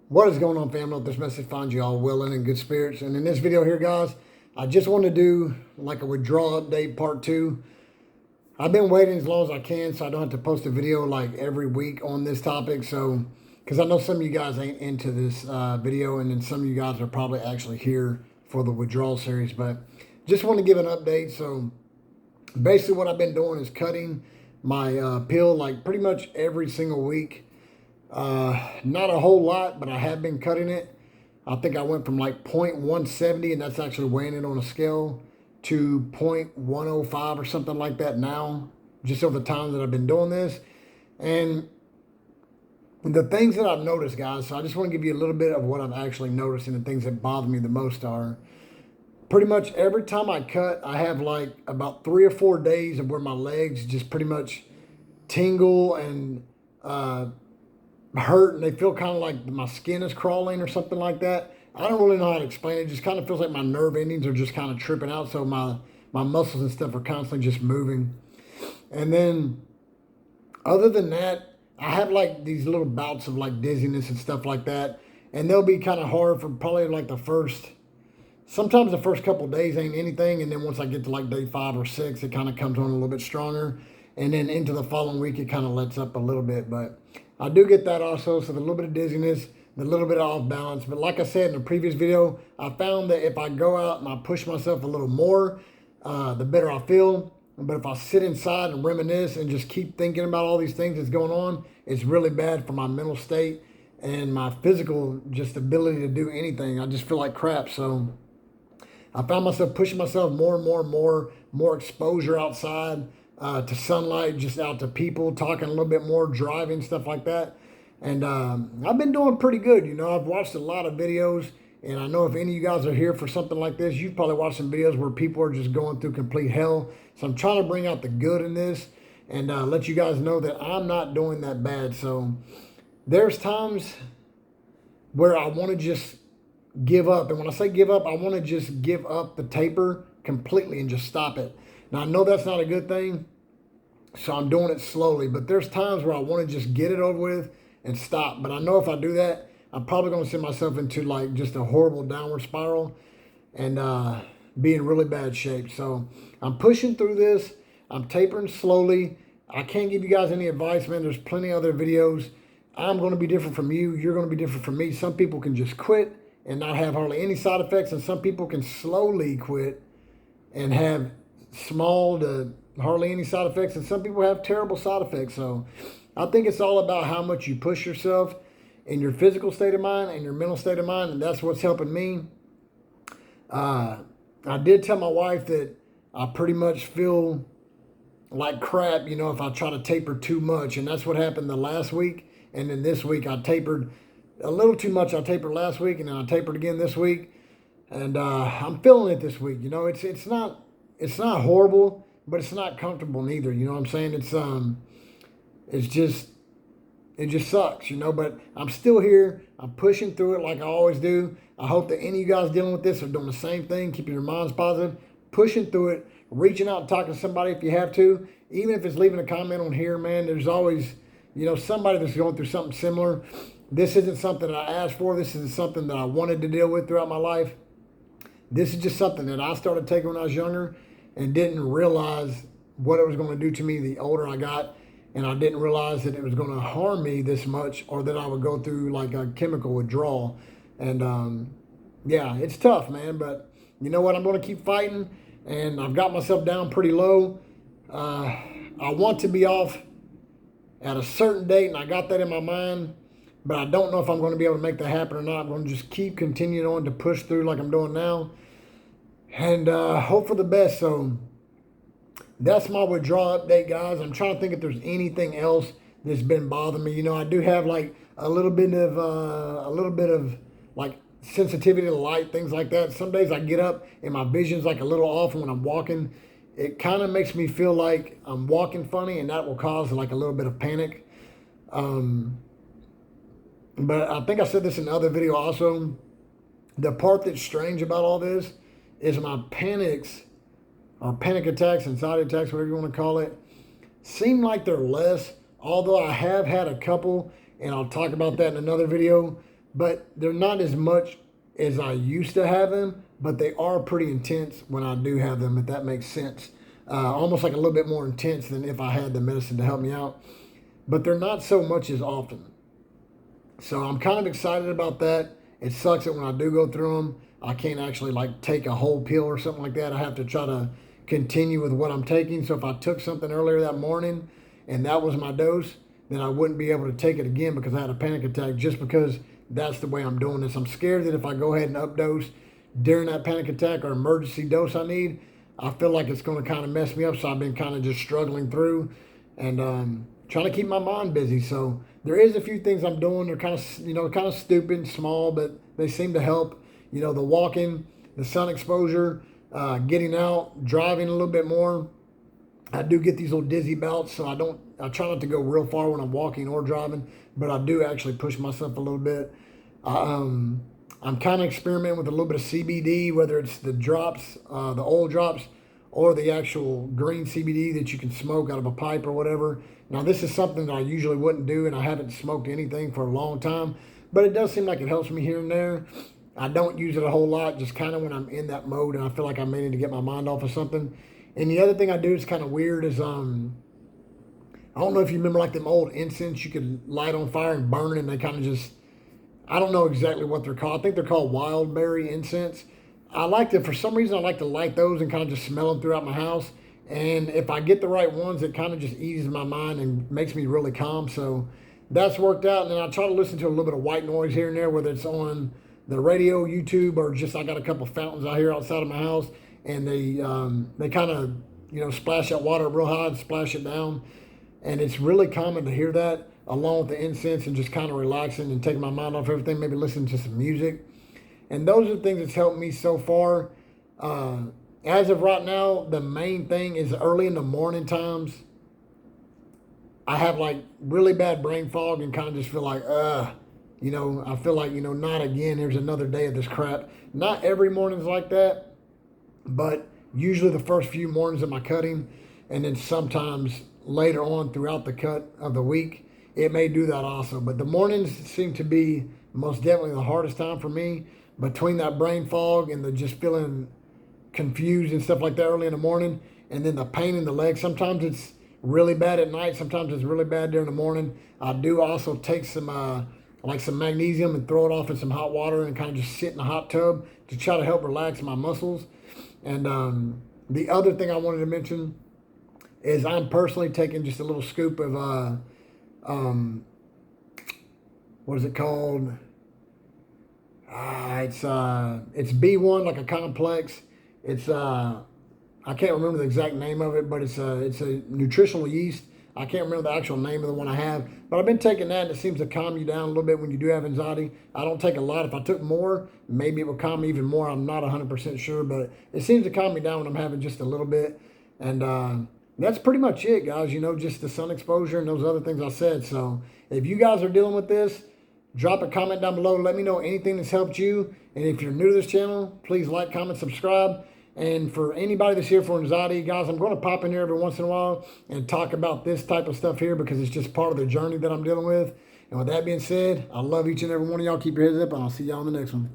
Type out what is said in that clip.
What is going on, family? Hope this message finds you all well and in good spirits. And in this video here, guys, I just want to do like a withdrawal update part 2. I've been waiting as long as I can so I don't have to post a video like every week on this topic. So, because I know some of you guys ain't into this video, and then some of you guys are probably actually here for the withdrawal series. But just want to give an update. So, basically what I've been doing is cutting my pill like pretty much every single week. Not a whole lot, but I have been cutting it. I think I went from like 0.170, and that's actually weighing it on a scale, to 0.105 or something like that now, just over the time that I've been doing this. And the things that I've noticed, guys, so I just want to give you a little bit of what I've actually noticed, and the things that bother me the most are pretty much every time I cut, I have like about 3 or 4 days of where my legs just pretty much tingle and hurt, and they feel kind of like my skin is crawling or something like that. I don't really know how to explain it. It just kind of feels like my nerve endings are just kind of tripping out, so my muscles and stuff are constantly just moving. And then other than that, I have like these little bouts of like dizziness and stuff like that, and they'll be kind of hard for probably like sometimes the first couple days ain't anything, and then once I get to like day 5 or 6, it kind of comes on a little bit stronger, and then into the following week it kind of lets up a little bit. But I do get that also, so the little bit of dizziness, the little bit of off balance. But like I said in the previous video, I found that if I go out and I push myself a little more, the better I feel. But if I sit inside and reminisce and just keep thinking about all these things that's going on, it's really bad for my mental state and my physical just ability to do anything. I just feel like crap. So I found myself pushing myself more and more exposure outside, to sunlight, just out to people, talking a little bit more, driving, stuff like that. And I've been doing pretty good. I've watched a lot of videos, and I know if any of you guys are here for something like this, you've probably watched some videos where people are just going through complete hell. So I'm trying to bring out the good in this and let you guys know that I'm not doing that bad. So there's times where I want to just give up. And when I say give up, I want to just give up the taper completely and just stop it. Now, I know that's not a good thing, so I'm doing it slowly. But there's times where I want to just get it over with and stop. But I know if I do that, I'm probably going to send myself into like just a horrible downward spiral and be in really bad shape. So I'm pushing through this. I'm tapering slowly. I can't give you guys any advice, man. There's plenty of other videos. I'm going to be different from you. You're going to be different from me. Some people can just quit and not have hardly any side effects, and some people can slowly quit and have small to hardly any side effects, and some people have terrible side effects. So I think it's all about how much you push yourself in your physical state of mind and your mental state of mind, and that's what's helping me. I did tell my wife that I pretty much feel like crap, if I try to taper too much, and that's what happened the last week. And then this week I tapered a little too much. I tapered last week, and then I tapered again this week, and I'm feeling it this week. It's not horrible, but it's not comfortable neither. You know what I'm saying? It just sucks, But I'm still here. I'm pushing through it like I always do. I hope that any of you guys dealing with this are doing the same thing, keeping your minds positive, pushing through it, reaching out and talking to somebody if you have to. Even if it's leaving a comment on here, man, there's always, somebody that's going through something similar. This isn't something that I asked for. This isn't something that I wanted to deal with throughout my life. This is just something that I started taking when I was younger and didn't realize what it was going to do to me the older I got. And I didn't realize that it was going to harm me this much, or that I would go through like a chemical withdrawal. And yeah, it's tough, man. But you know what? I'm going to keep fighting. And I've got myself down pretty low. I want to be off at a certain date, and I got that in my mind. But I don't know if I'm going to be able to make that happen or not. I'm going to just keep continuing on to push through like I'm doing now, and hope for the best. So that's my withdrawal update, guys. I'm trying to think if there's anything else that's been bothering me. I do have like a little bit of like sensitivity to light, things like that. Some days I get up and my vision's like a little off, and when I'm walking, it kind of makes me feel like I'm walking funny, and that will cause like a little bit of panic. But I think I said this in the other video also. The part that's strange about all this is my panics, or panic attacks, anxiety attacks, whatever you want to call it, seem like they're less. Although I have had a couple, and I'll talk about that in another video, but they're not as much as I used to have them, but they are pretty intense when I do have them, if that makes sense. Almost like a little bit more intense than if I had the medicine to help me out, but they're not so much as often. So I'm kind of excited about that. It sucks that when I do go through them, I can't actually like take a whole pill or something like that. I have to try to continue with what I'm taking. So if I took something earlier that morning and that was my dose, then I wouldn't be able to take it again because I had a panic attack, just because that's the way I'm doing this. I'm scared that if I go ahead and updose during that panic attack or emergency dose I need, I feel like it's going to kind of mess me up. So I've been kind of just struggling through and trying to keep my mind busy. So there is a few things I'm doing. They're kind of, kind of stupid, small, but they seem to help. The walking, the sun exposure, getting out, driving a little bit more. I do get these little dizzy bouts, so I try not to go real far when I'm walking or driving, but I do actually push myself a little bit. I'm kind of experimenting with a little bit of CBD, whether it's the drops, the oil drops, or the actual green CBD that you can smoke out of a pipe or whatever. Now, this is something that I usually wouldn't do, and I haven't smoked anything for a long time, but it does seem like it helps me here and there. I don't use it a whole lot, just kind of when I'm in that mode and I feel like I may need to get my mind off of something. And the other thing I do is kind of weird is, I don't know if you remember like them old incense you could light on fire and burn, and they kind of just, I don't know exactly what they're called. I think they're called wild berry incense. For some reason, I like to light those and kind of just smell them throughout my house. And if I get the right ones, it kind of just eases my mind and makes me really calm. So that's worked out. And then I try to listen to a little bit of white noise here and there, whether it's on the radio, YouTube, or just I got a couple fountains out here outside of my house, and they kind of splash that water real high and splash it down, and it's really common to hear that along with the incense and just kind of relaxing and taking my mind off everything, maybe listening to some music. And those are the things that's helped me so far. As of right now, the main thing is early in the morning times, I have like really bad brain fog and kind of just feel like, I feel like, not again, there's another day of this crap. Not every morning's like that, but usually the first few mornings of my cutting, and then sometimes later on throughout the cut of the week, it may do that also. But the mornings seem to be most definitely the hardest time for me, between that brain fog and the just feeling confused and stuff like that early in the morning, and then the pain in the legs. Sometimes it's really bad at night. Sometimes it's really bad during the morning. I do also take some some magnesium and throw it off in some hot water and kind of just sit in a hot tub to try to help relax my muscles. And the other thing I wanted to mention is I'm personally taking just a little scoop of what is it called? It's B1, like a complex. It's I can't remember the exact name of it, but it's a nutritional yeast. I can't remember the actual name of the one I have, but I've been taking that, and it seems to calm you down a little bit when you do have anxiety. I don't take a lot. If I took more, maybe it would calm me even more. I'm not 100% sure, but it seems to calm me down when I'm having just a little bit. And that's pretty much it, guys. Just the sun exposure and those other things I said. So if you guys are dealing with this, drop a comment down below. Let me know anything that's helped you. And if you're new to this channel, please like, comment, subscribe. And for anybody that's here for anxiety, guys, I'm going to pop in here every once in a while and talk about this type of stuff here because it's just part of the journey that I'm dealing with. And with that being said, I love each and every one of y'all. Keep your heads up, and I'll see y'all in the next one.